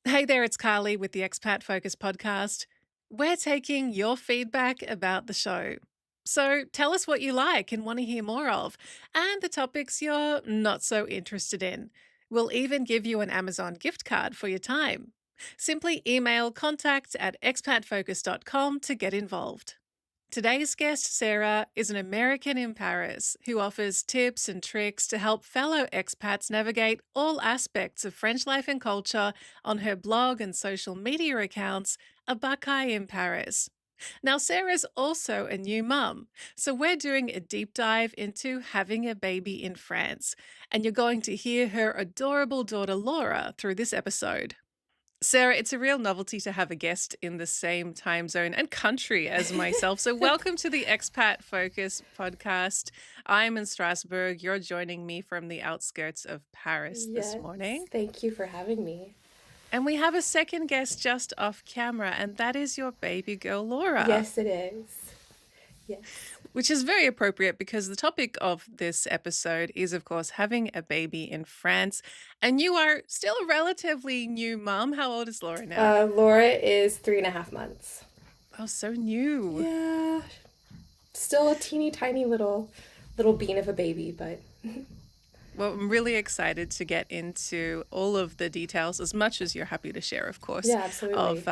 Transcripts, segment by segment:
Hey there, it's Carlie with the Expat Focus podcast. We're taking your feedback about the show. So tell us what you like and want to hear more of, and the topics you're not so interested in. We'll even give you an Amazon gift card for your time. Simply email contact@expatfocus.com to get involved. Today's guest, Sarah, is an American in Paris who offers tips and tricks to help fellow expats navigate all aspects of French life and culture on her blog and social media accounts, A Buckeye in Paris. Now, Sarah's also a new mum, so we're doing a deep dive into having a baby in France, and you're going to hear her adorable daughter Laura through this episode. Sarah, it's a real novelty to have a guest in the same time zone and country as myself. So, welcome to the Expat Focus podcast. I'm in Strasbourg. You're joining me from the outskirts of Paris this Yes, morning. thank you for having me. And we have a second guest just off camera, and that is your baby girl, Laura. Yes, it is. Yes. Which is very appropriate because the topic of this episode is, of course, having a baby in France. And you are still a relatively new mom. How old is Laura now? Laura is 3.5 months. Oh, so new. Yeah, still a teeny tiny little bean of a baby, but Well, I'm really excited to get into all of the details, as much as you're happy to share, of course, yeah, absolutely. of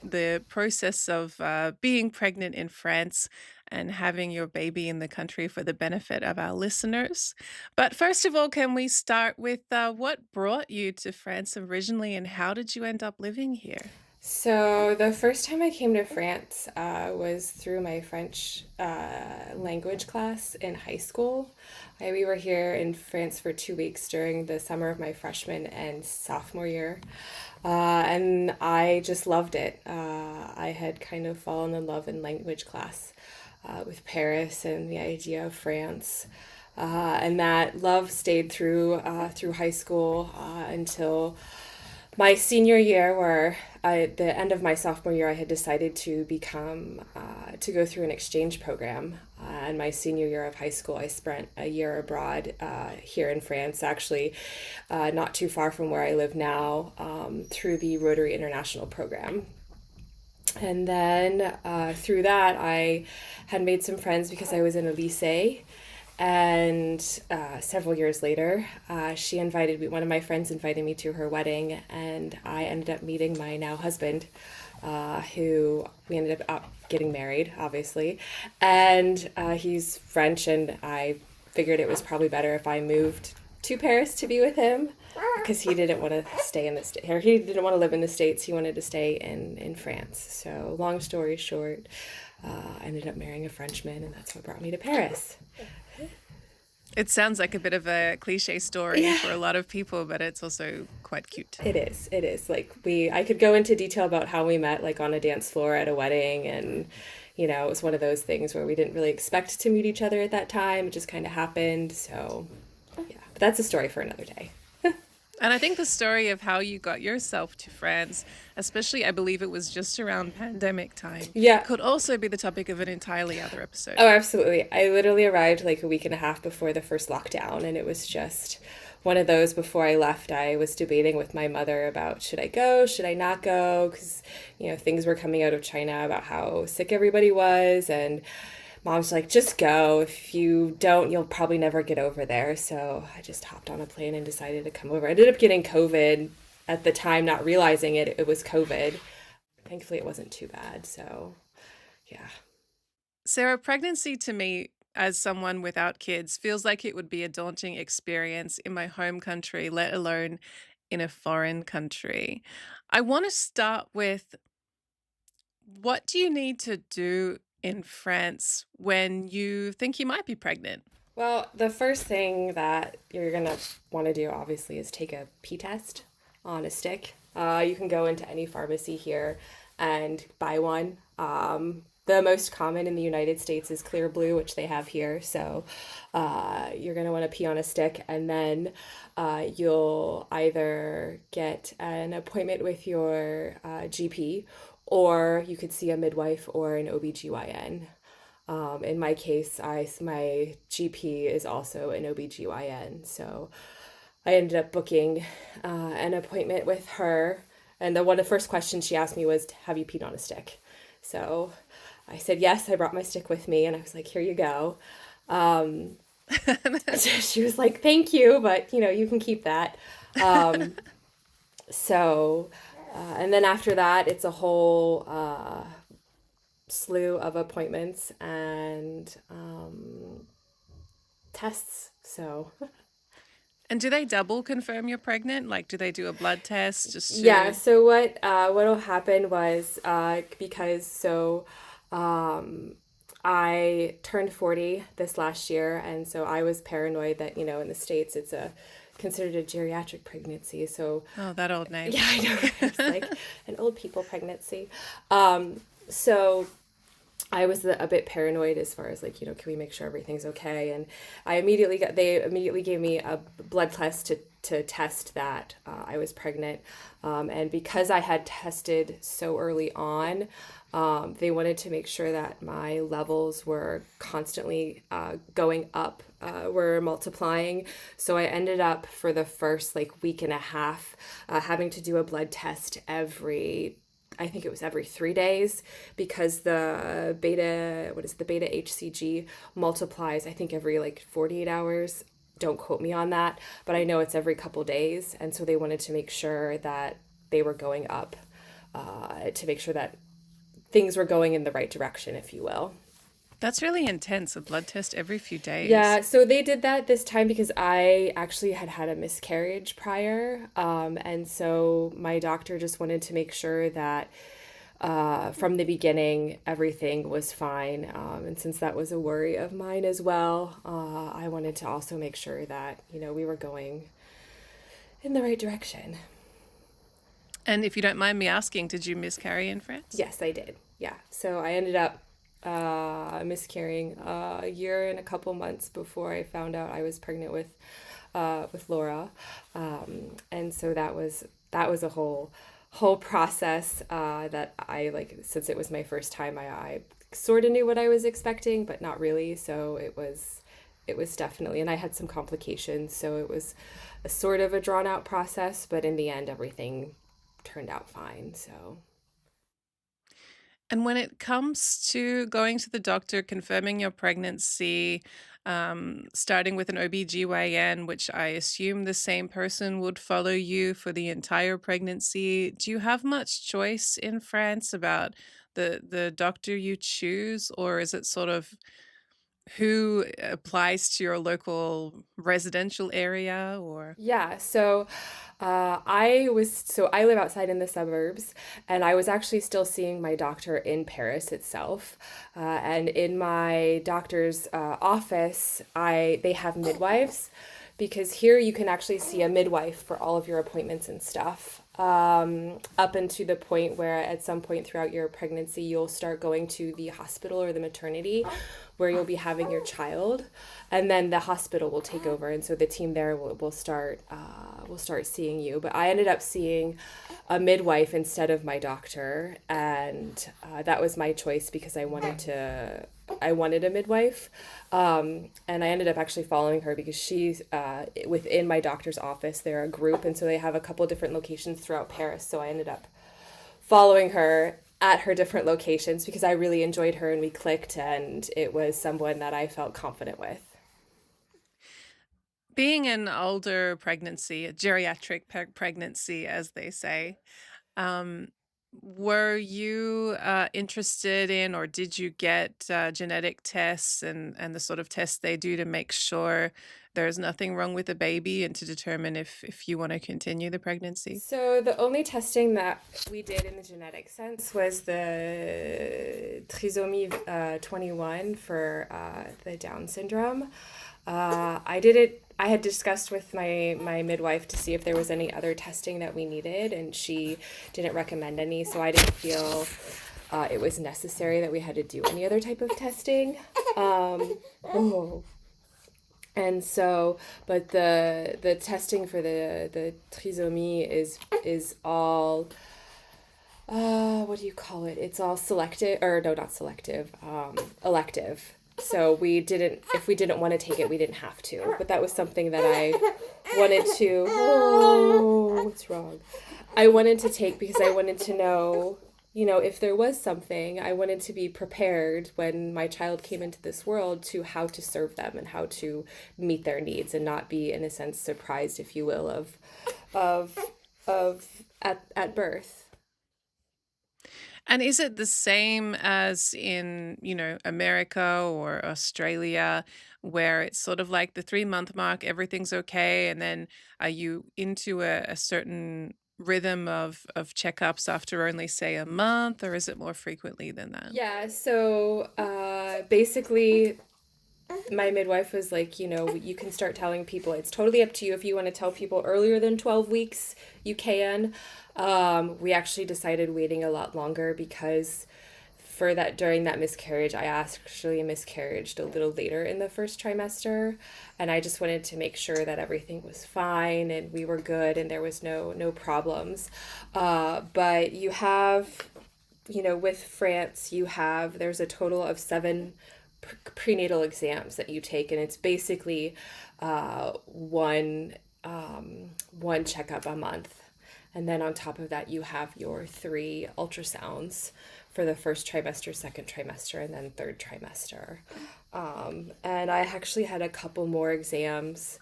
the process of being pregnant in France and having your baby in the country for the benefit of our listeners. But first of all, can we start with what brought you to France originally and how did you end up living here? So the first time I came to France was through my French language class in high school. We were here in France for 2 weeks during the summer of my freshman and sophomore year, and I just loved it. I had kind of fallen in love in language class with Paris and the idea of France. And that love stayed through high school until my senior year, where at the end of my sophomore year, I had decided to to go through an exchange program. And my senior year of high school, I spent a year abroad here in France, actually not too far from where I live now, through the Rotary International program. And then through that, I had made some friends because I was in a lycée. And several years later, one of my friends invited me to her wedding, and I ended up meeting my now husband, who we ended up getting married, obviously. And he's French, and I figured it was probably better if I moved to Paris to be with him because he didn't want to stay in the state, or he didn't want to live in the States. He wanted to stay in France. So long story short, I ended up marrying a Frenchman, and that's what brought me to Paris. It sounds like a bit of a cliche story Yeah, for a lot of people, but it's also quite cute. it is. It is. Like I could go into detail about how we met, like on a dance floor at a wedding, and it was one of those things where we didn't really expect to meet each other at that time. It just kind of happened. So, yeah, but that's a story for another day. And I think the story of how you got yourself to France, especially I believe it was just around pandemic time, Yeah. could also be the topic of an entirely other episode. Oh, absolutely. I literally arrived like a week and a half before the first lockdown, and it was just one of those. Before I left, I was debating with my mother about should I go, should I not go, because things were coming out of China about how sick everybody was, and mom's like, just go. If you don't, you'll probably never get over there. So I just hopped on a plane and decided to come over. I ended up getting COVID at the time, not realizing it was COVID. Thankfully, it wasn't too bad. So, yeah. Sarah, pregnancy to me, as someone without kids, feels like it would be a daunting experience in my home country, let alone in a foreign country. I want to start with what do you need to do in France when you think you might be pregnant? Well, the first thing that you're going to want to do, obviously, is take a pee test on a stick. You can go into any pharmacy here and buy one. The most common in the United States is Clear Blue, which they have here. So you're going to want to pee on a stick, and then you'll either get an appointment with your GP, or you could see a midwife or an OBGYN. In my case, my GP is also an OBGYN, so I ended up booking an appointment with her, And one of the first questions she asked me was, have you peed on a stick? So I said, yes, I brought my stick with me. And I was like, here you go. Um, she was like, thank you, but you can keep that. Um, so, and then after that, it's a whole slew of appointments and tests. So, And do they double confirm you're pregnant? Like, do they do a blood test just yeah. to? So what'll happen was because um, I turned 40 this last year, and so I was paranoid that in the States it's a considered a geriatric pregnancy. So Oh, that old name. yeah, I know, right? It's like an old people pregnancy. So I was a bit paranoid as far as like, can we make sure everything's okay? And they immediately gave me a blood test to test that I was pregnant. And because I had tested so early on, they wanted to make sure that my levels were constantly going up, were multiplying. So I ended up for the first like week and a half having to do a blood test I think it was every 3 days because the beta HCG multiplies, I think every like 48 hours. Don't quote me on that, but I know it's every couple days. And so they wanted to make sure that they were going up to make sure that things were going in the right direction, if you will. That's really intense, a blood test every few days. Yeah, so they did that this time because I actually had had a miscarriage prior. And so my doctor just wanted to make sure that from the beginning everything was fine. And since that was a worry of mine as well, I wanted to also make sure that, we were going in the right direction. And if you don't mind me asking, did you miscarry in France? Yes, I did. Yeah. So I ended up miscarrying a year and a couple months before I found out I was pregnant with Laura, and so that was a whole process that I like since it was my first time. I sort of knew what I was expecting, but not really. So it was definitely, and I had some complications. So it was a sort of a drawn out process, but in the end, everything turned out fine. So. And when it comes to going to the doctor, confirming your pregnancy, starting with an OBGYN, which I assume the same person would follow you for the entire pregnancy, do you have much choice in France about the doctor you choose, or is it sort of who applies to your local residential area or? Yeah, so I live outside in the suburbs, and I was actually still seeing my doctor in Paris itself. And in my doctor's office, they have midwives because here you can actually see a midwife for all of your appointments and stuff. Up into the point where at some point throughout your pregnancy, you'll start going to the hospital or the maternity where you'll be having your child, and then the hospital will take over, and so the team there will start seeing you. But I ended up seeing a midwife instead of my doctor, and that was my choice because I wanted a midwife, and I ended up actually following her because she's within my doctor's office. They're a group, and so they have a couple different locations throughout Paris. So I ended up following her at her different locations because I really enjoyed her and we clicked, and it was someone that I felt confident with. Being an older pregnancy, a geriatric pregnancy, as they say, um, were you interested in, or did you get genetic tests and the sort of tests they do to make sure there's nothing wrong with the baby and to determine if you want to continue the pregnancy? So the only testing that we did in the genetic sense was the trisomy 21 for the Down syndrome. I did it. I had discussed with my midwife to see if there was any other testing that we needed, and she didn't recommend any. So I didn't feel it was necessary that we had to do any other type of testing. Oh. And so, but the testing for the trisomy is all what do you call it? It's all selective, or no, not selective, elective. So if we didn't want to take it, we didn't have to. But that was something that I wanted to, oh, what's wrong? I wanted to take because I wanted to know, if there was something, I wanted to be prepared when my child came into this world to how to serve them and how to meet their needs and not be, in a sense, surprised, if you will, of, at birth. And is it the same as in, America or Australia, where it's sort of like the 3 month mark, everything's okay, and then are you into a certain rhythm of checkups after only say a month, or is it more frequently than that? Yeah, so basically, my midwife was like, you can start telling people. It's totally up to you if you want to tell people earlier than 12 weeks, you can. We actually decided waiting a lot longer because for that during that miscarriage, I actually miscarriaged a little later in the first trimester, and I just wanted to make sure that everything was fine and we were good and there was no problems. But you have, with France, there's a total of seven prenatal exams that you take, and it's basically one checkup a month. And then on top of that, you have your three ultrasounds for the first trimester, second trimester, and then third trimester. And I actually had a couple more exams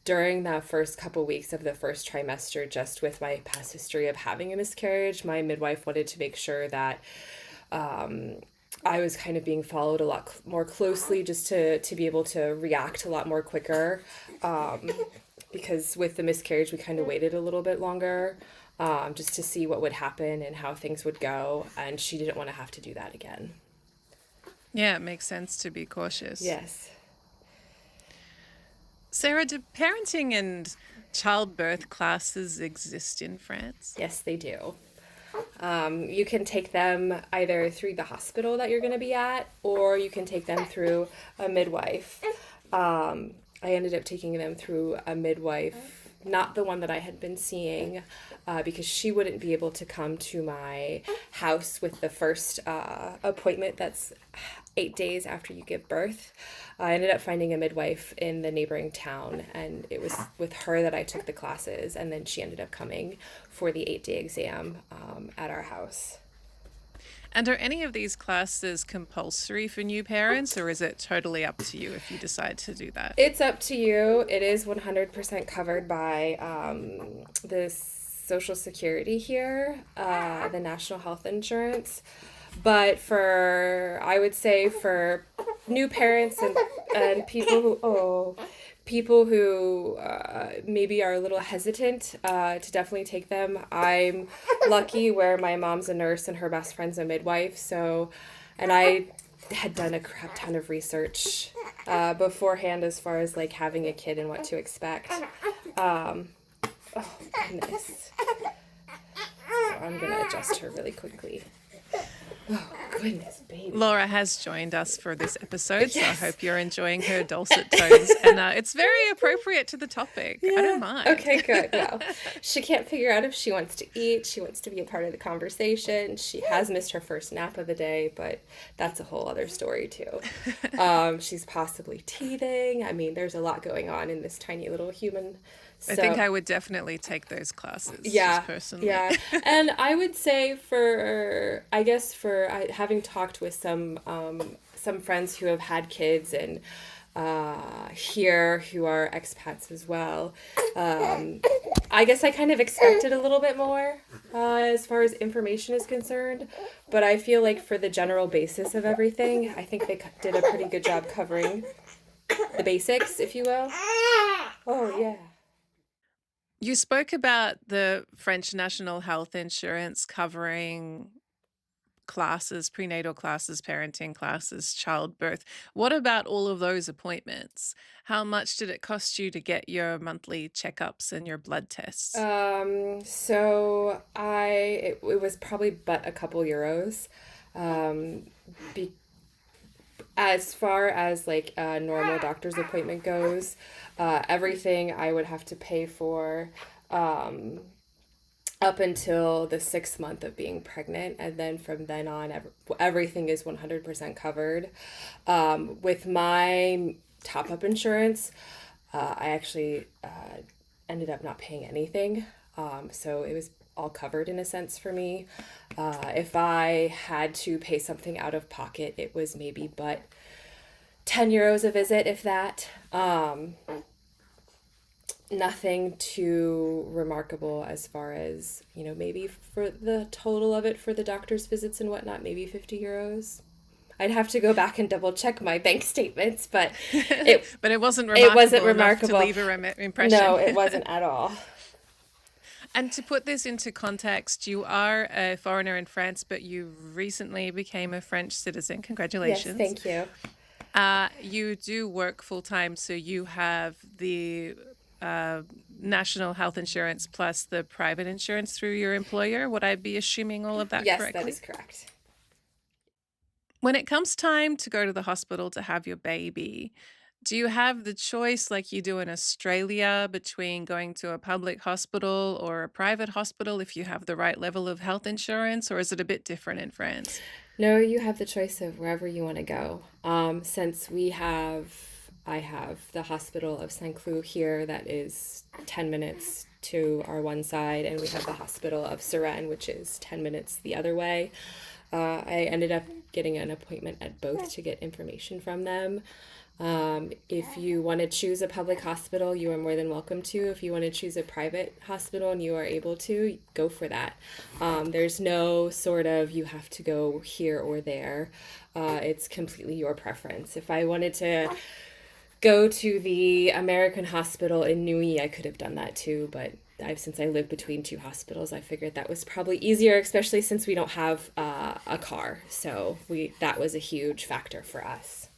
during that first couple weeks of the first trimester, just with my past history of having a miscarriage. My midwife wanted to make sure that I was kind of being followed a lot more closely, just to be able to react a lot more quicker. Because with the miscarriage, we kind of waited a little bit longer, just to see what would happen and how things would go. And she didn't want to have to do that again. Yeah, it makes sense to be cautious. Yes. Sarah, do parenting and childbirth classes exist in France? Yes, they do. You can take them either through the hospital that you're going to be at, or you can take them through a midwife. I ended up taking them through a midwife, not the one that I had been seeing, because she wouldn't be able to come to my house with the first appointment that's 8 days after you give birth. I ended up finding a midwife in the neighboring town, and it was with her that I took the classes, and then she ended up coming for the 8-day exam at our house. And are any of these classes compulsory for new parents, or is it totally up to you if you decide to do that? It's up to you. It is 100% covered by the Social Security here, the National Health Insurance. But I would say for new parents and people who maybe are a little hesitant to definitely take them. I'm lucky where my mom's a nurse and her best friend's a midwife. So, and I had done a crap ton of research beforehand as far as like having a kid and what to expect. Oh, goodness. So I'm going to adjust her really quickly. Oh, goodness, baby. Laura has joined us for this episode, so I Yes. hope you're enjoying her dulcet tones. And it's very appropriate to the topic. I don't mind. Okay, good. Well, she can't figure out if she wants to eat. She wants to be a part of the conversation. She has missed her first nap of the day, but that's a whole other story, too. She's possibly teething. I mean, there's a lot going on in this tiny little human. I think I would definitely take those classes, Yeah, just personally. yeah. And I would say having talked with some friends who have had kids and here who are expats as well, I guess I kind of expected a little bit more as far as information is concerned. But I feel like for the general basis of everything, I think they did a pretty good job covering the basics, if you will. Oh, yeah. You spoke about the French National Health Insurance covering classes, prenatal classes, parenting classes, childbirth. What about all of those appointments? How much did it cost you to get your monthly checkups and your blood tests? So it was probably but a couple euros. Be, as far as like a normal doctor's appointment goes, everything I would have to pay for. up until the 6th month of being pregnant. And then from then on, everything is 100% covered. With my top up insurance, I actually ended up not paying anything. So it was all covered in a sense for me. If I had to pay something out of pocket, it was maybe but €10 a visit, if that. Nothing too remarkable as far as, maybe for the total of it for the doctor's visits and whatnot, maybe €50. I'd have to go back and double check my bank statements, but it But it wasn't it wasn't remarkable enough to remarkable. leave a No, impression. it wasn't at all. And to put this into context, you are a foreigner in France, but you recently became a French citizen. Yes, Congratulations. thank you. You do work full time, so you have the uh, national health insurance plus the private insurance through your employer. Would I be assuming all of that Yes, that correctly? is correct. When it comes time to go to the hospital to have your baby, do you have the choice, like you do in Australia, between going to a public hospital or a private hospital if you have the right level of health insurance, or is it a bit different in France? No, you have the choice of wherever you want to go. Since I have the Hospital of Saint Cloud here that is 10 minutes to our one side, and we have the Hospital of Suresnes, which is 10 minutes the other way. I ended up getting an appointment at both to get information from them. If you want to choose a public hospital, you are more than welcome to. If you want to choose a private hospital and you are able to, go for that. There's no sort of you have to go here or there. It's completely your preference. If I wanted to go to the American hospital in Nui, I could have done that too, but since I live between two hospitals, I figured that was probably easier, especially since we don't have a car. So that was a huge factor for us.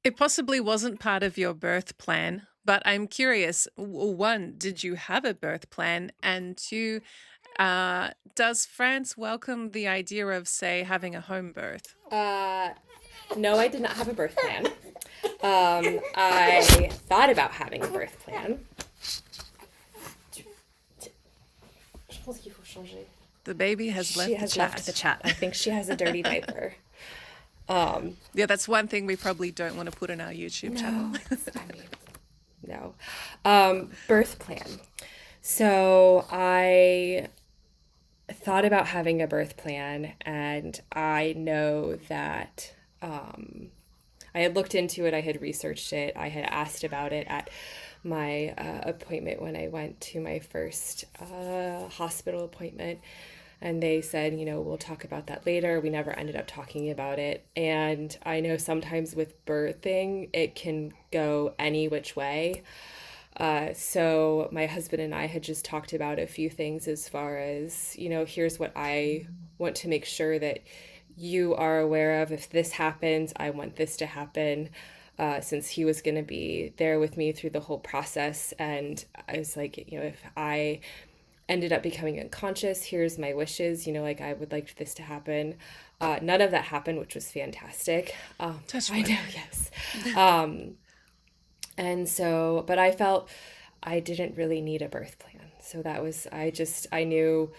It possibly wasn't part of your birth plan, but I'm curious. One, did you have a birth plan? And two, does France welcome the idea of, say, having a home birth? Uh, no, I did not have a birth plan. I thought about having a birth plan. The baby has She left the has left the chat. chat. I think she has a dirty diaper. Yeah, that's one thing we probably don't want to put in our YouTube channel. No, I mean, no. Birth plan. So I thought about having a birth plan, and I know that I had looked into it, I had researched it, I had asked about it at my appointment when I went to my first hospital appointment. And they said, we'll talk about that later. We never ended up talking about it. And I know sometimes with birthing, it can go any which way. So my husband and I had just talked about a few things as far as, here's what I want to make sure that you are aware of. If this happens, I want this to happen. Since he was going to be there with me through the whole process. And I was like, if I ended up becoming unconscious, here's my wishes, like I would like this to happen. None of that happened, which was fantastic. Touch I wood. know, yes. And so, but I felt I didn't really need a birth plan. So that was, I knew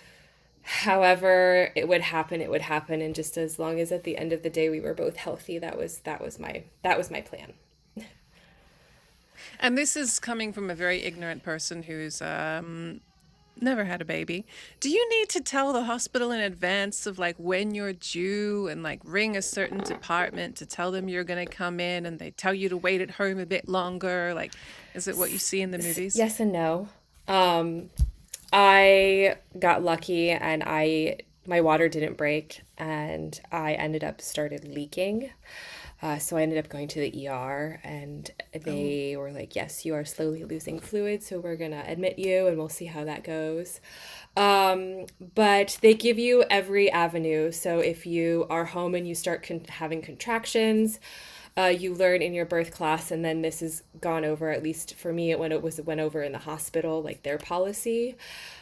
however it would happen, it would happen. And just as long as at the end of the day we were both healthy, that was my plan. And this is coming from a very ignorant person who's never had a baby. Do you need to tell the hospital in advance of like when you're due and like ring a certain department to tell them you're going to come in and they tell you to wait at home a bit longer? Like, is it what you see in the movies? Yes and no. I got lucky, and my water didn't break, and I ended up started leaking. So I ended up going to the ER, and Oh. they were like, yes, you are slowly losing fluid, so we're going to admit you and we'll see how that goes. But they give you every avenue. So if you are home and you start having contractions, you learn in your birth class, and then this is gone over, at least for me, it went over in the hospital, like their policy.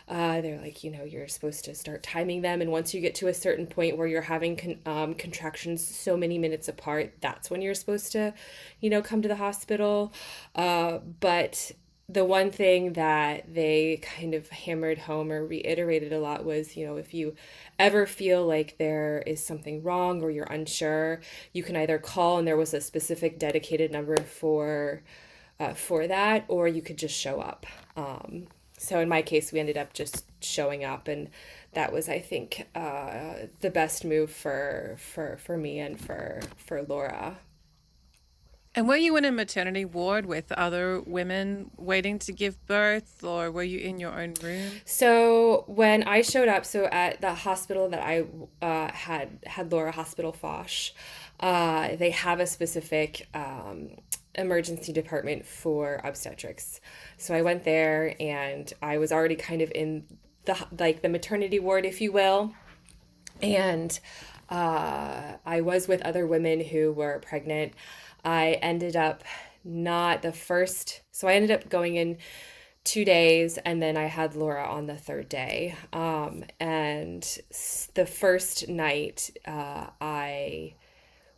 They're like, you're supposed to start timing them, and once you get to a certain point where you're having contractions so many minutes apart, that's when you're supposed to, come to the hospital. But the one thing that they kind of hammered home or reiterated a lot was, if you ever feel like there is something wrong or you're unsure, you can either call, and there was a specific dedicated number for that, or you could just show up. So in my case, we ended up just showing up, and that was, I think, the best move for me and for Laura. And were you in a maternity ward with other women waiting to give birth, or were you in your own room? So when I showed up, so at the hospital that I had Laura, Hospital Foch, they have a specific emergency department for obstetrics. So I went there, and I was already kind of in the maternity ward, if you will, and I was with other women who were pregnant. I ended up not the first, so I ended up going in 2 days, and then I had Laura on the third day. And the first night, I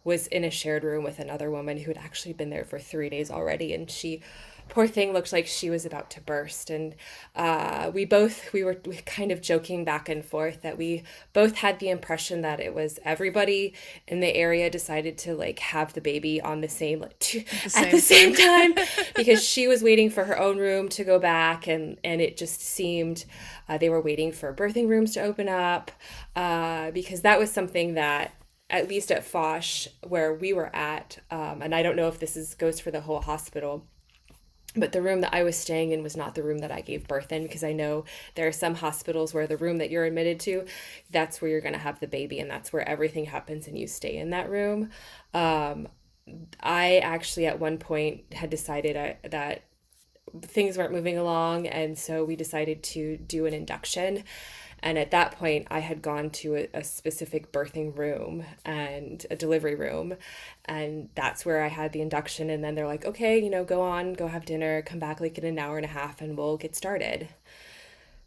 was in a shared room with another woman who had actually been there for 3 days already, and she, poor thing, looked like she was about to burst. And we were kind of joking back and forth that we both had the impression that it was everybody in the area decided to like have the baby on the same At the at the same same time. time, because she was waiting for her own room to go back, and it just seemed they were waiting for birthing rooms to open up, because that was something that, at least at Foch, where we were at, and I don't know if this goes for the whole hospital, but the room that I was staying in was not the room that I gave birth in, because I know there are some hospitals where the room that you're admitted to, that's where you're going to have the baby, and that's where everything happens, and you stay in that room. Um, I actually at one point had decided that things weren't moving along, and so we decided to do an induction. And at that point, I had gone to a specific birthing room and a delivery room, and that's where I had the induction. And then they're like, okay, go on, go have dinner, come back like in an hour and a half, and we'll get started.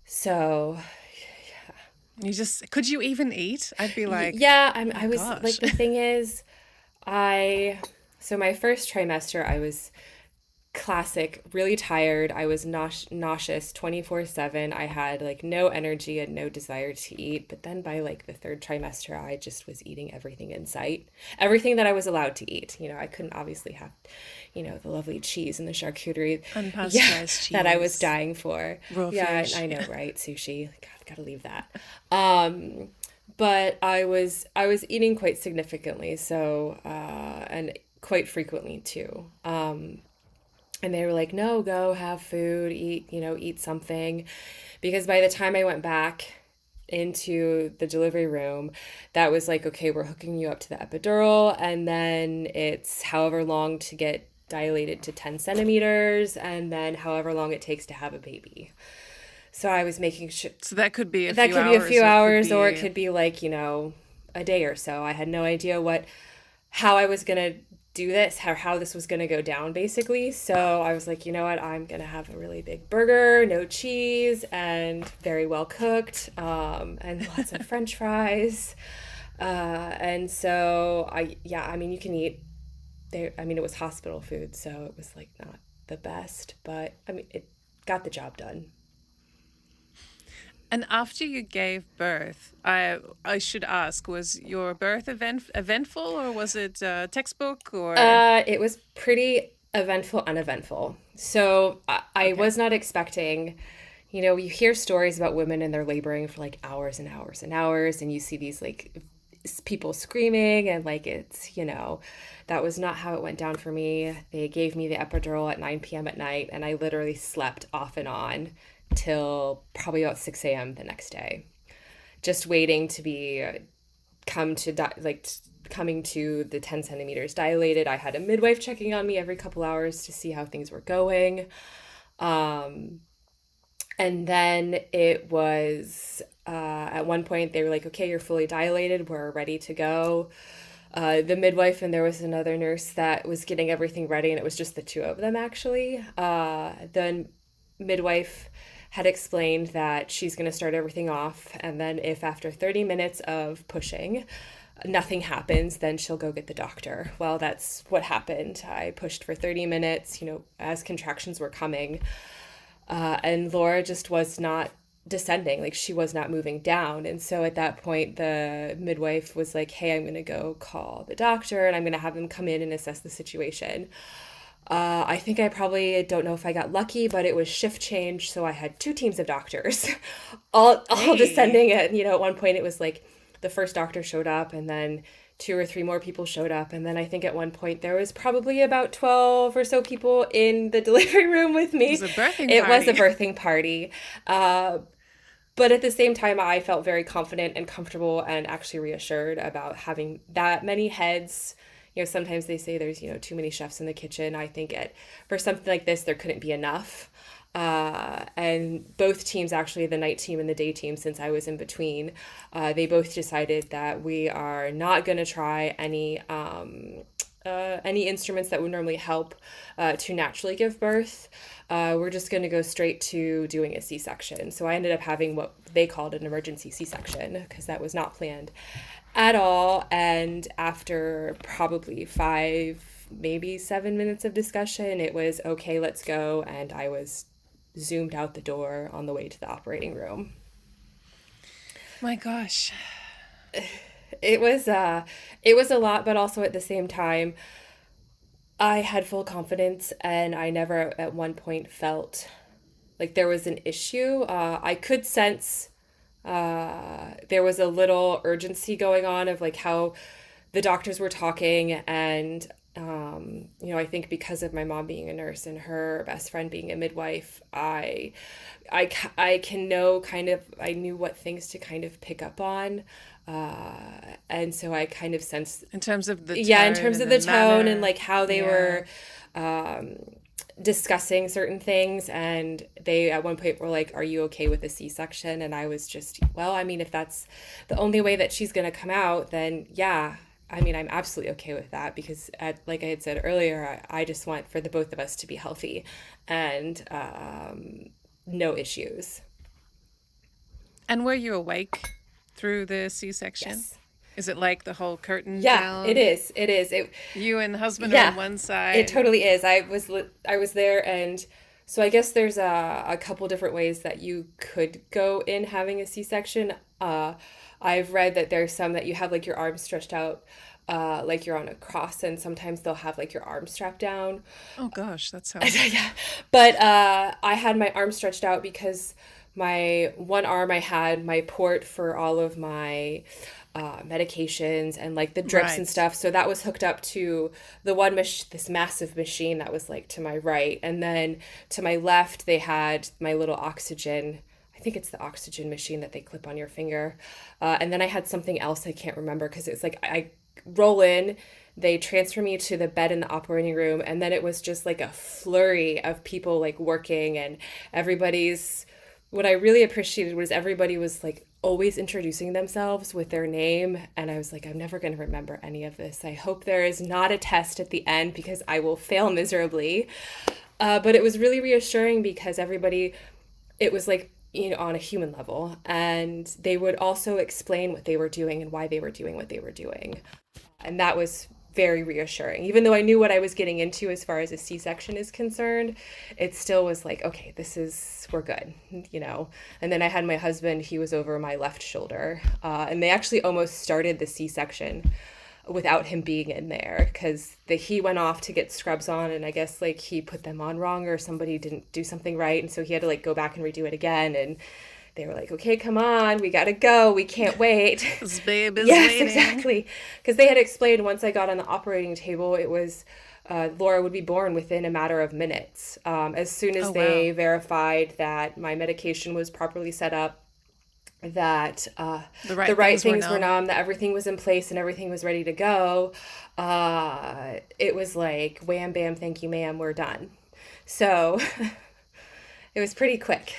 So You just, could you even eat? I'd be like, yeah, oh my I was gosh. like, the thing is, I so my first trimester, I was classic, really tired. I was nauseous 24/7. I had like no energy and no desire to eat. But then by like the third trimester, I just was eating everything in sight, everything that I was allowed to eat. I couldn't obviously have, the lovely cheese and the charcuterie, yeah, Unpasteurized that I was cheese, dying for. raw Yeah, fish. I know, Yeah. right? Sushi, God, gotta leave that. Um, but I was eating quite significantly, so and quite frequently too. And they were like, no, go have food, eat, eat something. Because by the time I went back into the delivery room, that was like, okay, we're hooking you up to the epidural, and then it's however long to get dilated to 10 centimeters, and then however long it takes to have a baby. So I was making sure So that could be a that few could be a hours, few or it could hours, or it be. could be like, a day or so. I had no idea how I was going to do this, how this was going to go down, basically. So I was like, you know what, I'm going to have a really big burger, no cheese, and very well cooked, and lots of French fries. And so yeah, I mean, you can eat there. I mean, it was hospital food, so it was like not the best, but I mean, it got the job done. And after you gave birth, I should ask, was your birth eventful, or was it textbook, or It was pretty eventful, uneventful. So I okay? was not expecting, you hear stories about women and they're laboring for like hours and hours and hours, and you see these like people screaming, and like that was not how it went down for me. They gave me the epidural at 9 p.m. at night, and I literally slept off and on till probably about 6 a.m. the next day, just waiting to be come to like coming to the 10 centimeters dilated. I had a midwife checking on me every couple hours to see how things were going. And then it was at one point they were like, okay, you're fully dilated, we're ready to go. The midwife and there was another nurse that was getting everything ready, and it was just the two of them actually. The midwife had explained that she's going to start everything off, and then if after 30 minutes of pushing, nothing happens, then she'll go get the doctor. Well, that's what happened. I pushed for 30 minutes, as contractions were coming. And Laura just was not descending, like she was not moving down. And so at that point, the midwife was like, hey, I'm going to go call the doctor and I'm going to have him come in and assess the situation. I think I probably don't know if I got lucky, but it was shift change. So I had two teams of doctors all Hey. descending. And, at one point it was like the first doctor showed up and then two or three more people showed up. And then I think at one point there was probably about 12 or so people in the delivery room with It was me. a birthing It was a party. birthing party. But at the same time, I felt very confident and comfortable and actually reassured about having that many heads. Sometimes they say there's, too many chefs in the kitchen. I think for something like this, there couldn't be enough. And both teams, actually, the night team and the day team, since I was in between, they both decided that we are not going to try any instruments that would normally help to naturally give birth. We're just going to go straight to doing a C-section. So I ended up having what they called an emergency C-section because that was not planned at all. And after probably 5, maybe 7 minutes of discussion, it was okay, let's go. And I was zoomed out the door on the way to the operating room. My gosh. It was a lot, but also at the same time, I had full confidence and I never at one point felt like there was an issue. I could sense there was a little urgency going on of like how the doctors were talking and I think because of my mom being a nurse and her best friend being a midwife, I can know kind of, I knew what things to kind of pick up on. And so I kind of sensed, In terms of the yeah, in tone terms and of the the tone and manner. like how they Yeah. were discussing certain things. And they at one point were like, are you okay with a C-section? And I was just, well, I mean, if that's the only way that she's going to come out, then yeah. I mean, I'm absolutely okay with that because, like I had said earlier, I just want for the both of us to be healthy and no issues. And were you awake through the C section? Yes. Is it like the whole curtain Yeah, it down? is. It is. You and the husband are on Yeah, one it side. totally is. I was there, and so I guess there's a couple different ways that you could go in having a C-section. I've read that there's some that you have like your arms stretched out, like you're on a cross, and sometimes they'll have like your arm strapped down. Oh gosh, that sounds. Yeah, but I had my arm stretched out because my one arm I had my port for all of my medications and like the drips and Right. stuff. So that was hooked up to the one this massive machine that was like to my right, and then to my left they had my little oxygen. I think it's the oxygen machine that they clip on your finger, and then I had something else I can't remember because it's like I roll in. They transfer me to the bed in the operating room, and then it was just like a flurry of people like working, and everybody's what I really appreciated was everybody was like always introducing themselves with their name. And I was like, I'm never going to remember any of this. I hope there is not a test at the end because I will fail miserably. But it was really reassuring because everybody, it was like, on a human level. And they would also explain what they were doing and why they were doing what they were doing. And that was very reassuring. Even though I knew what I was getting into as far as a C-section is concerned, it still was like, okay, we're good. And then I had my husband, he was over my left shoulder. And they actually almost started the C-section without him being in there because he went off to get scrubs on, and I guess like he put them on wrong or somebody didn't do something right, and so he had to like go back and redo it again. And they were like, okay, come on, we gotta go, we can't wait. This babe is Yes, waiting. exactly. Because they had explained once I got on the operating table, it was Laura would be born within a matter of minutes. As soon as Oh they wow. verified that my medication was properly set up, that The the right right things were things were numb. numb, that everything was in place and everything was ready to go, it was like, wham, bam, thank you, ma'am, we're done. So it was pretty quick.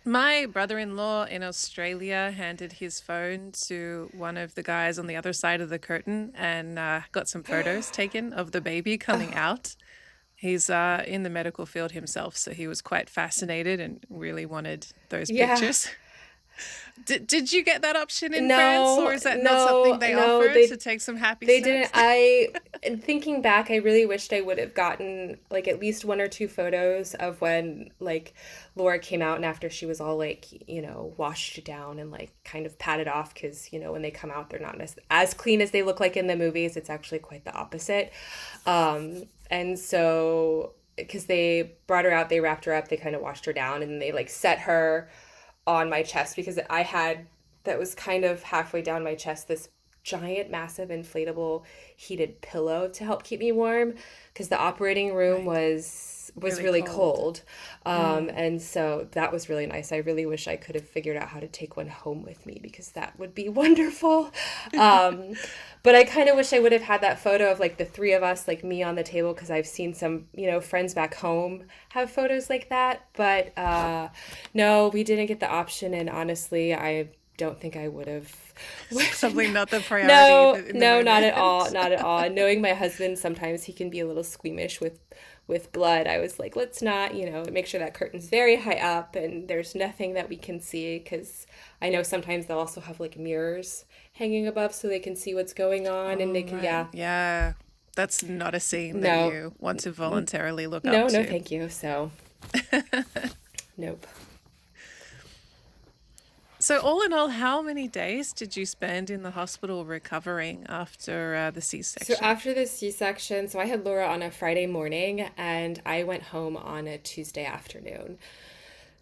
My brother in law in Australia handed his phone to one of the guys on the other side of the curtain and got some photos taken of the baby coming out. He's in the medical field himself, so he was quite fascinated and really wanted those Yeah. pictures. Did you get that option in France, or No, is that not something no, they no, offer to take some happy they didn't. snaps? And thinking back, I really wished I would have gotten like at least one or two photos of when like Laura came out and after she was all like, washed down and like kind of patted off because, when they come out, they're not as clean as they look like in the movies. It's actually quite the opposite. And so, because they brought her out, they wrapped her up, they kind of washed her down, and they like set her on my chest because I had that was kind of halfway down my chest this giant massive inflatable heated pillow to help keep me warm because the operating room Right. was Really really cold. cold. Mm. And so that was really nice. I really wish I could have figured out how to take one home with me because that would be wonderful. um, but I kind of wish I would have had that photo of like the three of us, like me on the table, because I've seen some, friends back home have photos like that. But no, we didn't get the option. And honestly, I don't think I would have. Probably not the priority No, in the no, not at all, moment. not at all. And knowing my husband, sometimes he can be a little squeamish with blood. I was like, let's not, make sure that curtain's very high up and there's nothing that we can see because I know sometimes they'll also have like mirrors hanging above so they can see what's going on and they Oh, can, right. yeah, Yeah. That's not a scene that no, you want to voluntarily look up no, no, to. thank you. So, nope. So, all in all, how many days did you spend in the hospital recovering after the C So section? after the C-section, so I had Laura on a Friday morning and I went home on a Tuesday afternoon.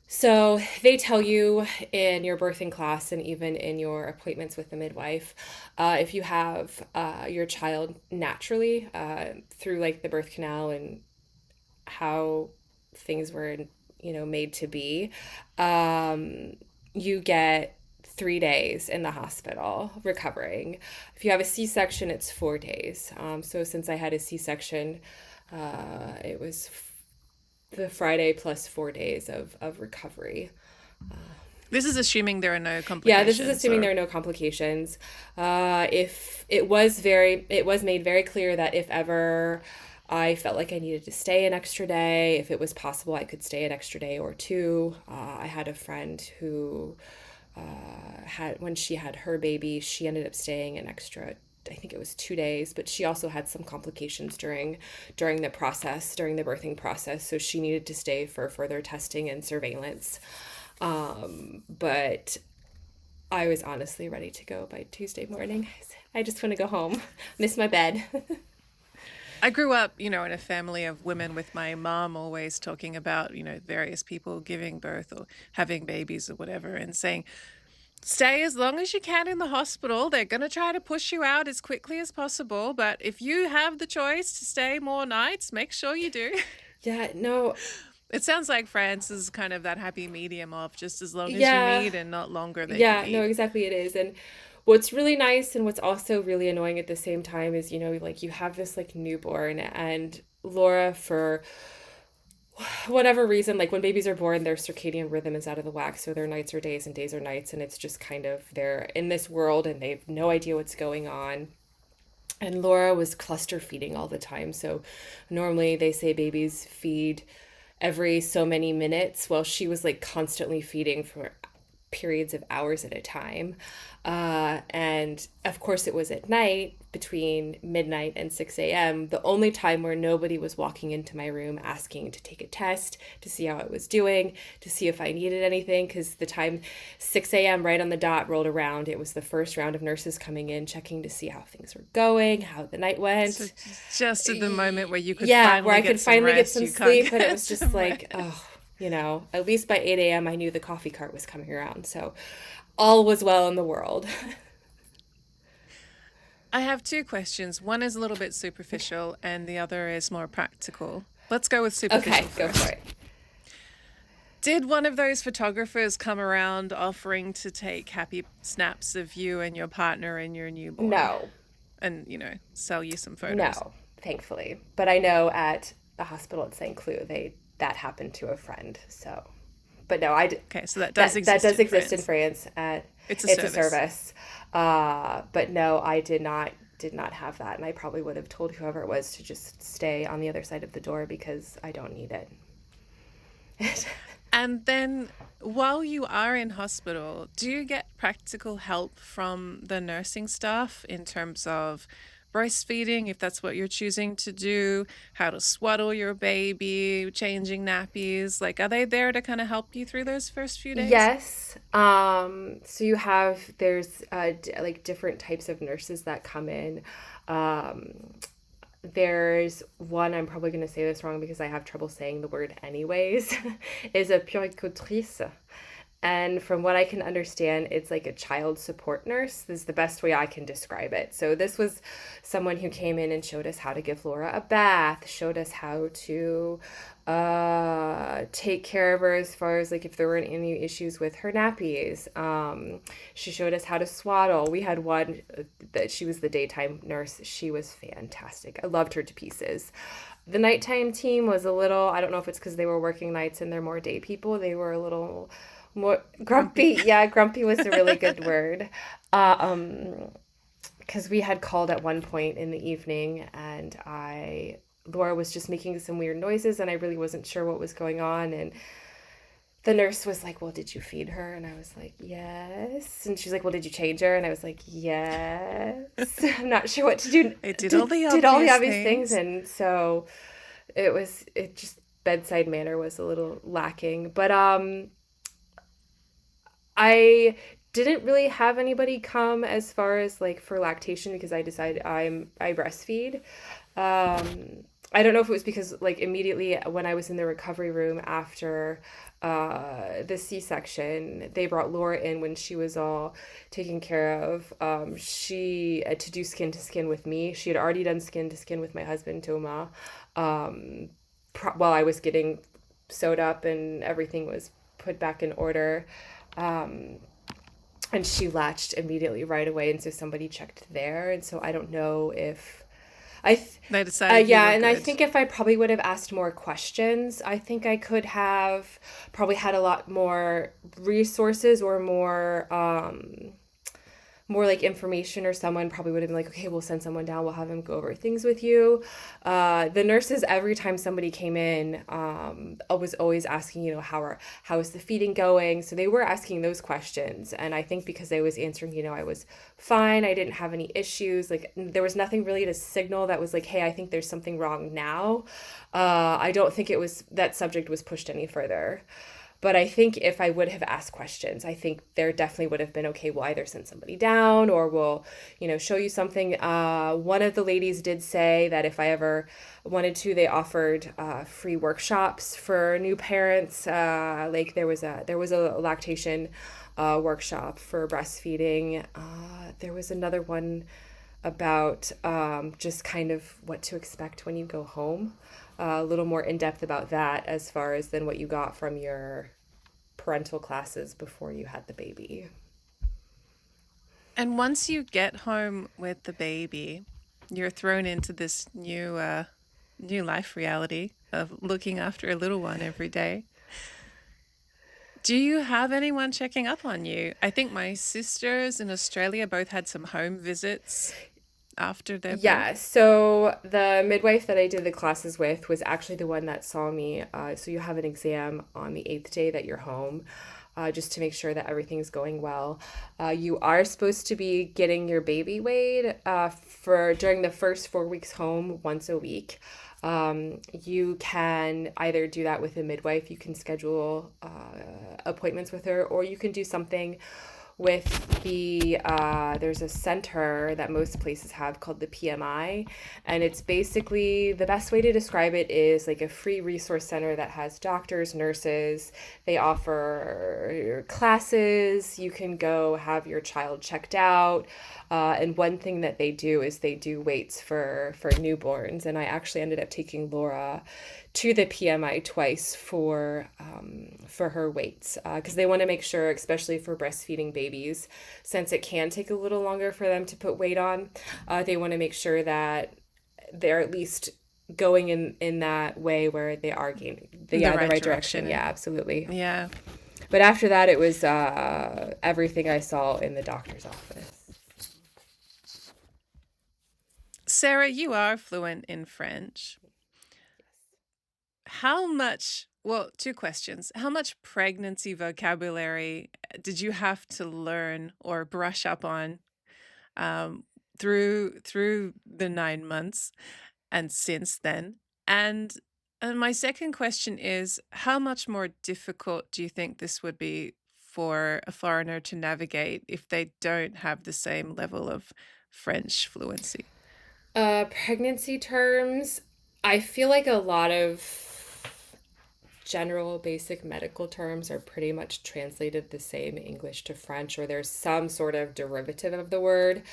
So they tell you in your birthing class and even in your appointments with the midwife, if you have your child naturally through like the birth canal and how things were, made to be, um, you get 3 days in the hospital recovering. If you have a C-section, it's 4 days. So since I had a C-section, it was the Friday plus 4 days of recovery. This is assuming there are no Yeah, this is complications, assuming or there are no complications. If it was made very clear that if ever I felt like I needed to stay an extra day, if it was possible, I could stay an extra day or two. I had a friend who had when she had her baby, she ended up staying an extra. I think it was 2 days, but she also had some complications during the process, during the birthing process, so she needed to stay for further testing and surveillance. But I was honestly ready to go by Tuesday morning. I just want to go home, miss my bed. I grew up, in a family of women with my mom always talking about, various people giving birth or having babies or whatever and saying, stay as long as you can in the hospital. They're going to try to push you out as quickly as possible. But if you have the choice to stay more nights, make sure you do. Yeah, no, It sounds like France is kind of that happy medium of just as long as you yeah, need and not longer than you yeah, no, need. exactly it is. And what's really nice and what's also really annoying at the same time is, like you have this like newborn and Laura, for whatever reason, like when babies are born, their circadian rhythm is out of the whack. So their nights are days and days are nights. And it's just kind of they're in this world and they have no idea what's going on. And Laura was cluster feeding all the time. So normally they say babies feed every so many minutes. Well, she was like constantly feeding for periods of hours at a time. And of course, it was at night between midnight and 6 a.m., the only time where nobody was walking into my room asking to take a test, to see how I was doing, to see if I needed anything. Because the time 6 a.m., right on the dot, rolled around, it was the first round of nurses coming in, checking to see how things were going, how the night So went. just at the moment where you could Yeah, where finally I get could some finally get rest, some you can't sleep. And it get was just some like, rest. oh, at least by 8 a.m., I knew the coffee cart was coming around. So all was well in the world. I have two questions. One is a little bit superficial, and the other is more practical. Let's go with superficial Okay, go for first. it. Did one of those photographers come around offering to take happy snaps of you and your partner and your newborn No, and, sell you some photos? no, thankfully. But I know at the hospital at St. Cloud, that happened to a friend. So, but no, Okay, so that does that exist does in exist in France. France. It's a It's a service. service. But no, I did not have that, and I probably would have told whoever it was to just stay on the other side of the door because I don't need it. And then while you are in hospital, do you get practical help from the nursing staff in terms of breastfeeding, if that's what you're choosing to do, how to swaddle your baby, changing nappies? Like, are they there to kind of help you through those first few days? Yes. So there's like different types of nurses that come in. Um, there's one, I'm probably going to say this wrong because I have trouble saying the word anyways, is a puéricultrice. And from what I can understand, it's like a child support nurse. This is the best way I can describe it. So this was someone who came in and showed us how to give Laura a bath, showed us how to take care of her as far as like if there weren't any issues with her nappies. She showed us how to swaddle. We had one that she was the daytime nurse. She was fantastic. I loved her to pieces. The nighttime team was a little, I don't know if it's because they were working nights and they're more day people. They were a little more Grumpy. grumpy. Yeah, grumpy was a really good word. Because we had called at one point in the evening and Laura was just making some weird noises and I really wasn't sure what was going on. And the nurse was like, well, did you feed her? And I was like, yes. And she's like, well, did you change her? And I was like, yes. I'm not sure what to do. It did all the Did all the obvious obvious things. things. And so it just, bedside manner was a little lacking. But I didn't really have anybody come as far as like for lactation because I decided I breastfeed. I don't know if it was because like immediately when I was in the recovery room after the C-section, they brought Laura in when she was all taken care of. She to do skin to skin with me. She had already done skin to skin with my husband Toma, while I was getting sewed up and everything was put back in order. Um, and she latched immediately right away, and so somebody checked there, and so I don't know if They decided you yeah, were and I good. think if I probably would have asked more questions, I think I could have probably had a lot more resources or more like information, or someone probably would have been like, okay, we'll send someone down, we'll have them go over things with you. The nurses, every time somebody came in, was always asking, how is the feeding going? So they were asking those questions. And I think because I was answering, I was fine, I didn't have any issues. Like there was nothing really to signal that was like, hey, I think there's something wrong now. I don't think that subject was pushed any further. But I think if I would have asked questions, I think there definitely would have been, okay, we'll either send somebody down or we'll, show you something. One of the ladies did say that if I ever wanted to, they offered free workshops for new parents. Like there was a lactation workshop for breastfeeding. There was another one about just kind of what to expect when you go home. A little more in depth about that as far as than what you got from your parental classes before you had the baby. And once you get home with the baby, you're thrown into this new life reality of looking after a little one every day. Do you have anyone checking up on you? I think my sisters in Australia both had some home visits after their Yeah, birth. so the midwife that I did the classes with was actually the one that saw me. So you have an exam on the eighth day that you're home, just to make sure that everything's going well. You are supposed to be getting your baby weighed for during the first 4 weeks home once a week. You can either do that with a midwife, you can schedule appointments with her, or you can do something with there's a center that most places have called the PMI, and it's basically, the best way to describe it is like a free resource center that has doctors, nurses. They offer classes. You can go have your child checked out. And one thing that they do is they do weights for newborns, and I actually ended up taking Laura to the PMI twice for her weights, because they want to make sure, especially for breastfeeding babies, since it can take a little longer for them to put weight on, they want to make sure that they're at least going in that way where they are gaining The the right right direction. direction. Yeah, absolutely. Yeah. But after that, it was everything I saw in the doctor's office. Sarah, you are fluent in French. How much Well, two questions. How much pregnancy vocabulary did you have to learn or brush up on um, through the 9 months and since then? And my second question is, how much more difficult do you think this would be for a foreigner to navigate if they don't have the same level of French fluency? Pregnancy terms, I feel like a lot of general basic medical terms are pretty much translated the same English to French, or there's some sort of derivative of the word.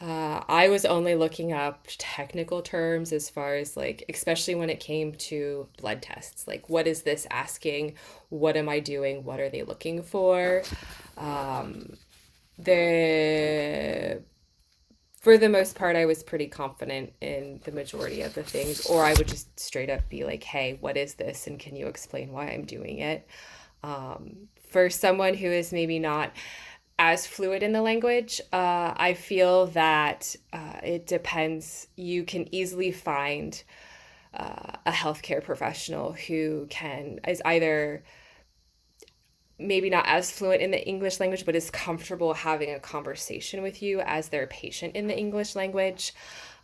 I was only looking up technical terms as far as like, especially when it came to blood tests. Like, what is this asking? What am I doing? What are they looking for? Um, the For the most part, I was pretty confident in the majority of the things, or I would just straight up be like, hey, what is this? And can you explain why I'm doing it? For someone who is maybe not as fluid in the language, I feel that it depends. You can easily find a healthcare professional who is either maybe not as fluent in the English language, but is comfortable having a conversation with you as their patient in the English language.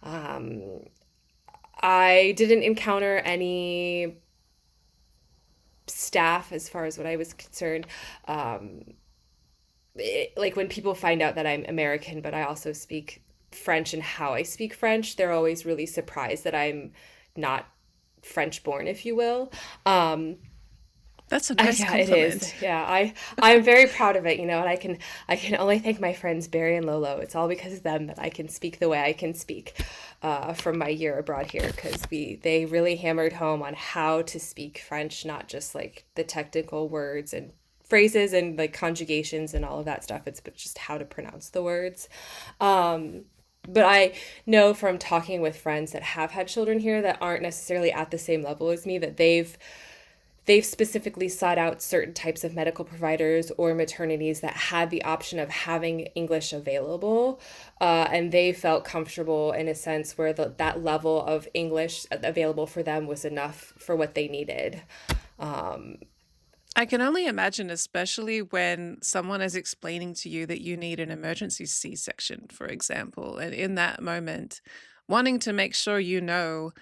Um, I didn't encounter any staff as far as what I was concerned. Like when people find out that I'm American, but I also speak French and how I speak French, they're always really surprised that I'm not French born, if you will. Um, That's a nice Yeah, it is. compliment. Yeah, I'm very proud of it, and I can only thank my friends Barry and Lolo. It's all because of them that I can speak the way I can speak from my year abroad here, because they really hammered home on how to speak French, not just like the technical words and phrases and like conjugations and all of that stuff. It's but just how to pronounce the words. Um, but I know from talking with friends that have had children here that aren't necessarily at the same level as me that they've specifically sought out certain types of medical providers or maternities that had the option of having English available. And they felt comfortable in a sense where that level of English available for them was enough for what they needed. Um, I can only imagine, especially when someone is explaining to you that you need an emergency C-section, for example, and in that moment, wanting to make sure you know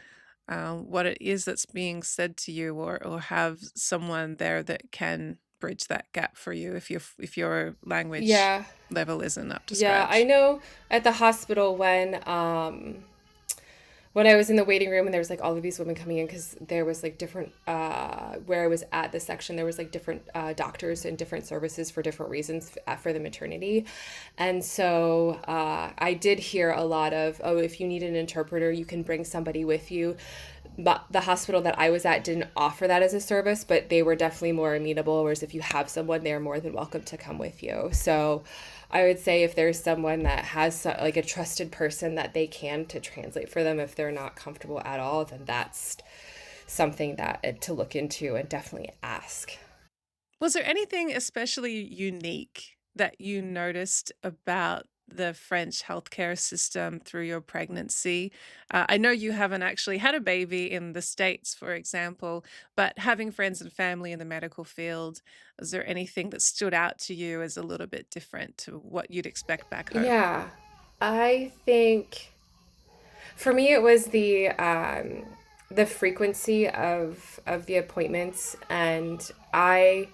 what it is that's being said to you, or have someone there that can bridge that gap for you if your language yeah, level isn't up to yeah, I scratch. know at the hospital when I was in the waiting room and there was like all of these women coming in because there was like different where I was at the section there was like different doctors and different services for different reasons for the maternity, and so I did hear a lot of, oh, if you need an interpreter you can bring somebody with you. But the hospital that I was at didn't offer that as a service, but they were definitely more amenable, whereas if you have someone, they're more than welcome to come with you. So I would say if there's someone that has like a trusted person that they can to translate for them if they're not comfortable at all, then that's something that to look into and definitely ask. Was there anything especially unique that you noticed about the French healthcare system through your pregnancy? I know you haven't actually had a baby in the States, for example, but having friends and family in the medical field, is there anything that stood out to you as a little bit different to what you'd expect back home? Yeah, I think for me it was the frequency of the appointments, and I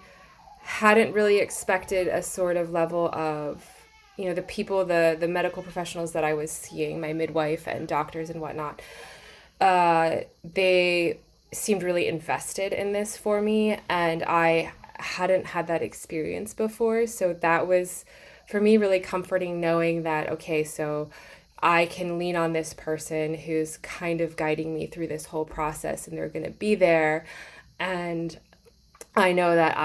hadn't really expected a sort of level of, the people, the medical professionals that I was seeing, my midwife and doctors and whatnot, they seemed really invested in this for me, and I hadn't had that experience before. So that was, for me, really comforting knowing that, okay, so I can lean on this person who's kind of guiding me through this whole process, and they're going to be there. And I know that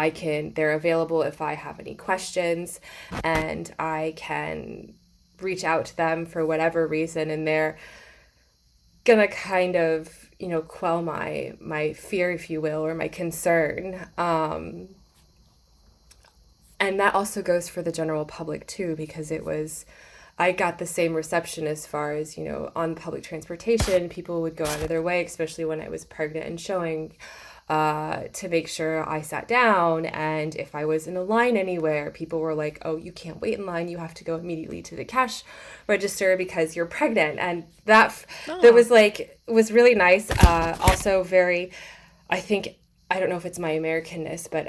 they're available if I have any questions, and I can reach out to them for whatever reason, and they're gonna kind of, quell my fear, if you will, or my concern. And that also goes for the general public too, because I got the same reception as far as, on public transportation. People would go out of their way, especially when I was pregnant and showing. to make sure I sat down. And if I was in a line anywhere, people were like, oh, you can't wait in line. You have to go immediately to the cash register because you're pregnant. And that Oh, was really nice. Also very, I think, I don't know if it's my Americanness, but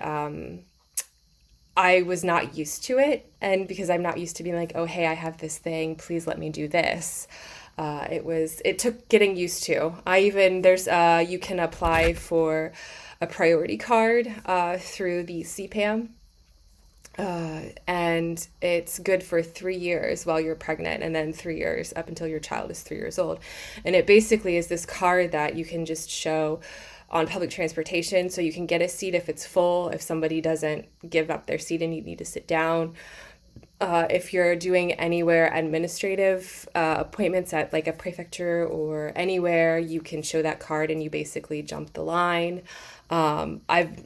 I was not used to it. And because I'm not used to being like, oh, hey, I have this thing, please let me do this. It took getting used to. You can apply for a priority card through the CPAM. And it's good for 3 years while you're pregnant, and then 3 years up until your child is 3 years old. And it basically is this card that you can just show on public transportation. So you can get a seat if it's full, if somebody doesn't give up their seat and you need to sit down. If you're doing anywhere administrative appointments at like a prefecture or anywhere, you can show that card and you basically jump the line. I've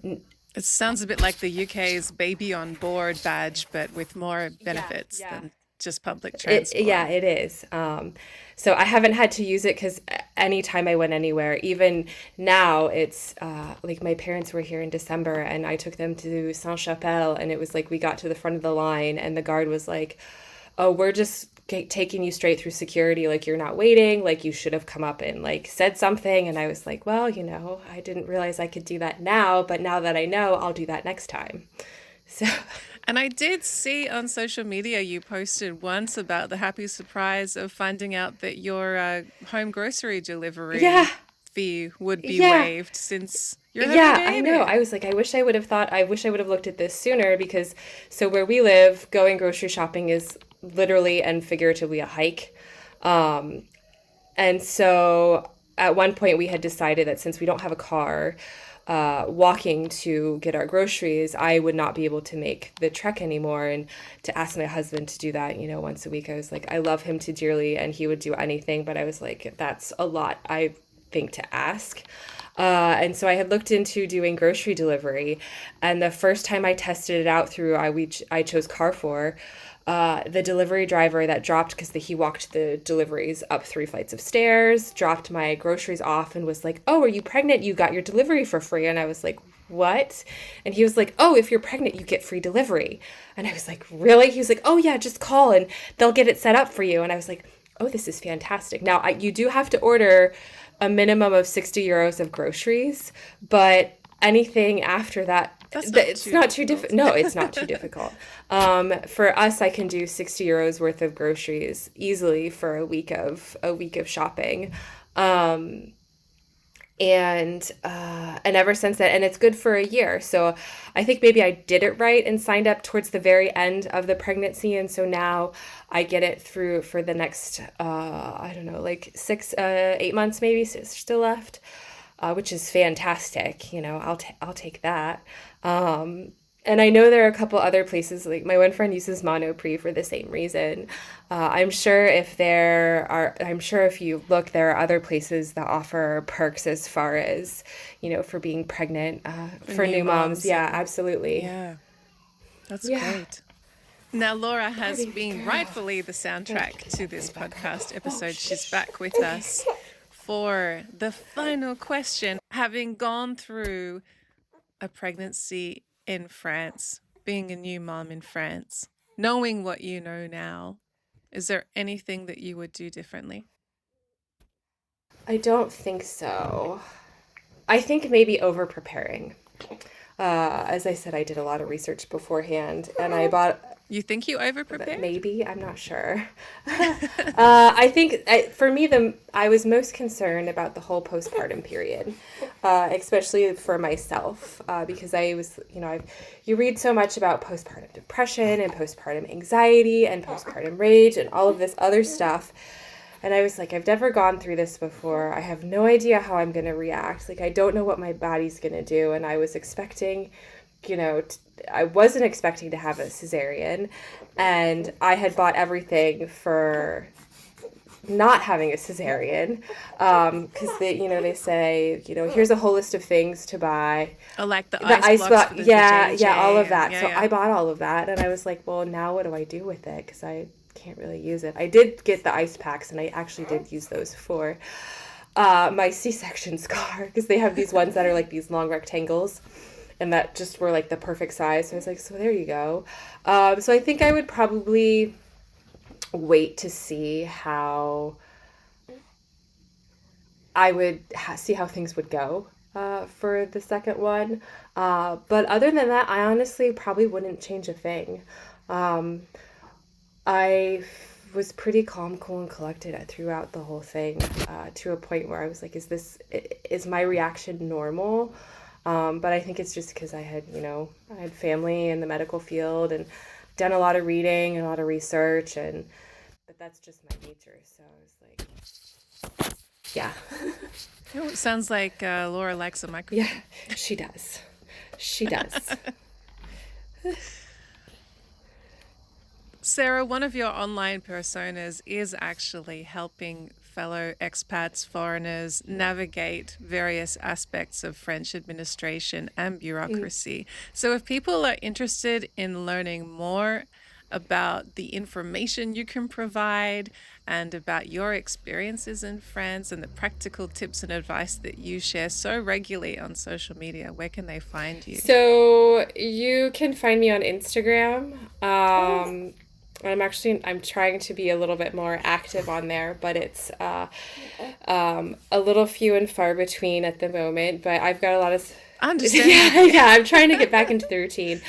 it sounds a bit like the UK's baby on board badge, but with more Yeah, benefits yeah. than just public Yeah, transport. it is. So I haven't had to use it because anytime I went anywhere, even now, it's like my parents were here in December and I took them to Saint-Chapelle, and it was like we got to the front of the line and the guard was like, oh, we're just taking you straight through security. Like, you're not waiting. Like, you should have come up and like said something. And I was like, well, I didn't realize I could do that now, but now that I know, I'll do that next time. So, And I did see on social media you posted once about the happy surprise of finding out that your home grocery yeah, delivery fee would be yeah. waived since you're having a Yeah, I know. baby. I was like, I wish I would have looked at this sooner because so where we live, going grocery shopping is literally and figuratively a hike. Um, and so at one point we had decided that since we don't have a car, walking to get our groceries, I would not be able to make the trek anymore. And to ask my husband to do that, once a week, I was like, I love him to dearly and he would do anything, but I was like, that's a lot, I think, to ask. And so I had looked into doing grocery delivery, and the first time I tested it out through I chose Carrefour. The delivery driver that dropped because he walked the deliveries up 3 flights of stairs, dropped my groceries off, and was like, "Oh, are you pregnant? You got your delivery for free." And I was like, "What?" And he was like, "Oh, if you're pregnant, you get free delivery." And I was like, "Really?" He was like, "Oh yeah, just call and they'll get it set up for you." And I was like, "Oh, this is fantastic." Now, you do have to order a minimum of 60 euros of groceries, but anything after that, That's not it's too not too difficult. difficult. No, it's not too difficult. For us, I can do 60 euros worth of groceries easily for a week of shopping. Um, and ever since then, and it's good for a year. So I think maybe I did it right and signed up towards the very end of the pregnancy, and so now I get it through for the next I don't know, like 8 months, maybe, so it's still left, which is fantastic. I'll take that. And I know there are a couple other places, like my one friend uses Monoprix for the same reason. I'm sure if you look, there are other places that offer perks as far as, for being pregnant, For for new new moms. moms Yeah, and absolutely. yeah, that's Yeah, great. Now, Laura has party been girl. rightfully the Okay, soundtrack to okay, this back up. podcast Oh, episode. She's shh. back with Okay. us for the final question. Having gone through a pregnancy in France, being a new mom in France, knowing what you know now, is there anything that you would do differently? I don't think so. I think maybe over preparing. As I said, I did a lot of research beforehand, and I bought. You think you over But prepared? maybe, I'm not sure. I think for me, I was most concerned about the whole postpartum period, especially for myself, because you read so much about postpartum depression and postpartum anxiety and postpartum rage and all of this other stuff. And I was like, I've never gone through this before. I have no idea how I'm going to react. Like, I don't know what my body's going to do. And I was expecting, I wasn't expecting to have a cesarean. And I had bought everything for not having a cesarean. Because they say, here's a whole list of things to buy. Oh, like the The ice ice blocks for block, the yeah, yeah, all vajayjay of and that. yeah, So yeah. I bought all of that. And I was like, well, now what do I do with it? Because I can't really use it. I did get the ice packs, and I actually did use those for My C-section scar, because they have these ones that are like these long rectangles, and that just were like the perfect size. So I was like, so there you go. So I think I would probably wait to see how see how things would go for the second one. But other than that, I honestly probably wouldn't change a thing. Um, I was pretty calm, cool, and collected throughout the whole thing, to a point where I was like, is my reaction normal? But I think it's just because I had family in the medical field and done a lot of reading and a lot of research, and but that's just my nature. So I was like, yeah, Oh, it sounds like Laura likes a yeah, microphone. she does. She does. Sarah, one of your online personas is actually helping fellow expats, foreigners navigate various aspects of French administration and Mm. bureaucracy. So, if people are interested in learning more about the information you can provide and about your experiences in France and the practical tips and advice that you share so regularly on social media, where can they find you? So you can find me on Instagram. Oh, I'm trying to be a little bit more active on there, but it's a little few and far between at the moment. But I've got a lot of yeah, understandably. yeah. I'm trying to get back into the routine.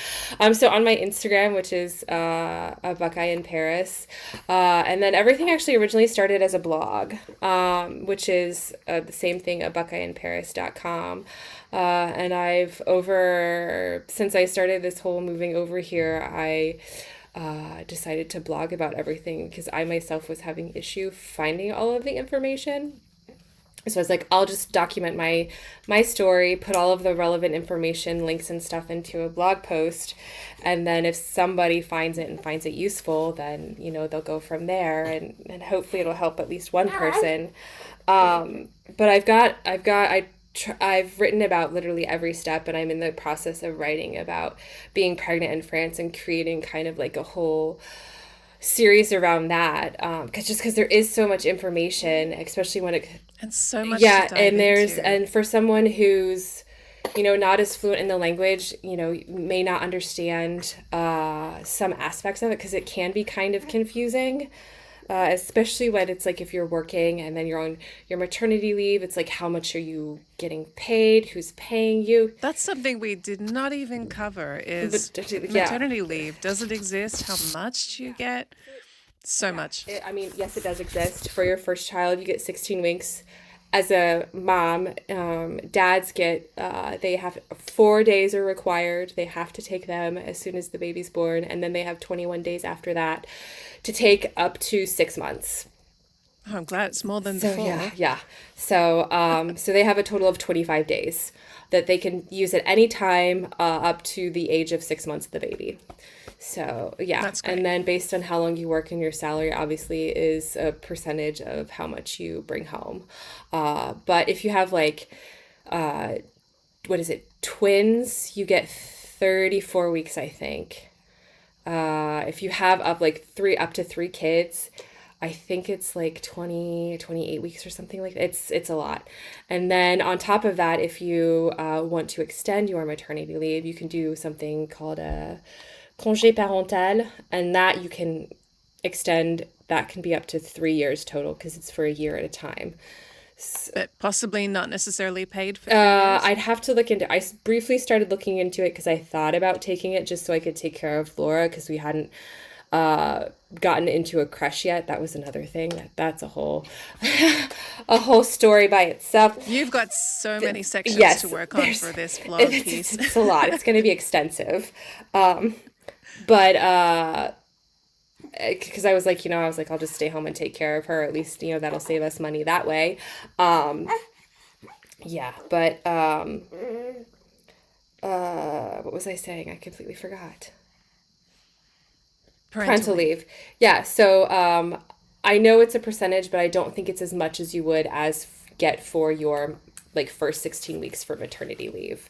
So on my Instagram, which is a Buckeye in Paris, and then everything actually originally started as a blog, which is the same thing, a buckeyeinparis.com. And I've over since I started this whole moving over here, I decided to blog about everything because I myself was having issue finding all of the information. So I was like, I'll just document my story, put all of the relevant information, links and stuff into a blog post, and then if somebody finds it and finds it useful, then they'll go from there, and hopefully it'll help at least one person. But I've written about literally every step, and I'm in the process of writing about being pregnant in France and creating kind of like a whole series around that, because there is so much information, especially when it And so much to yeah, dive into. and for someone who's not as fluent in the language, may not understand some aspects of it because it can be kind of confusing, especially when it's like if you're working and then you're on your maternity leave. It's like, how much are you getting paid, who's paying you? That's something we did not even cover is But yeah. maternity leave. Does it exist? How much do you get? So Yeah, much. I mean, yes, it does exist. For your first child, you get 16 weeks. As a mom, dads get, they have 4 days are required. They have to take them as soon as the baby's born, and then they have 21 days after that to take up to 6 months. Oh, I'm glad it's more than So yeah, before. yeah. So they have a total of 25 days that they can use at any time up to the age of 6 months of the baby. So yeah, That's and great. then based on how long you work and your salary, obviously is a percentage of how much you bring home. But if you have like, what is it, twins, you get 34 weeks, I think. If you have up to three kids, I think it's like 28 weeks or something like that. It's a lot. And then on top of that, if you want to extend your maternity leave, you can do something called a congé parental, and that you can extend. That can be up to 3 years total because it's for a year at a time. But possibly not necessarily paid for 3 years. I'd have to look into. Briefly started looking into it because I thought about taking it just so I could take care of Laura because we hadn't gotten into a crush yet. That was another thing. That's a whole a whole story by itself. You've got so many sections to Yes, work on there's for this blog piece. it's a lot. It's going to be extensive. But because I was like, I'll just stay home and take care of her. At least, that'll save us money that way. Um, yeah, but what was I saying? I completely forgot. Parental Parental leave. leave. Yeah, so I know it's a percentage, but I don't think it's as much as you would as get for your like first 16 weeks for maternity leave.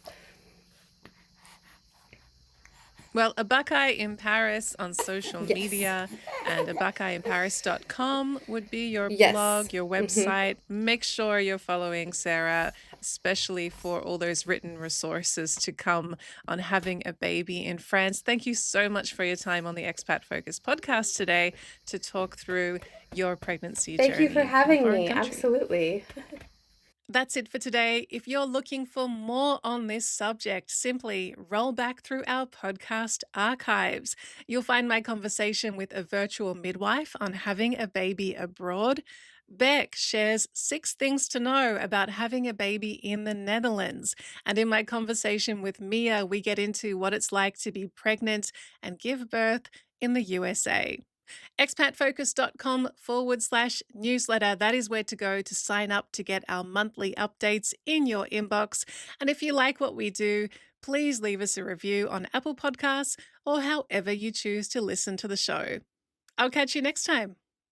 Well, a Buckeye in Paris on social Yes. media and a buckeyeinparis.com would be your Yes. blog, your Hmm. website. Make sure you're following Sarah, especially for all those written resources to come on having a baby in France. Thank you so much for your time on the Expat Focus podcast today to talk through your pregnancy Thank you for journey in a having foreign me. country. Absolutely. That's it for today. If you're looking for more on this subject, simply roll back through our podcast archives. You'll find my conversation with a virtual midwife on having a baby abroad. Beck shares 6 things to know about having a baby in the Netherlands. And in my conversation with Mia, we get into what it's like to be pregnant and give birth in the USA. Expatfocus.com/newsletter. That is where to go to sign up to get our monthly updates in your inbox. And if you like what we do, please leave us a review on Apple Podcasts or however you choose to listen to the show. I'll catch you next time.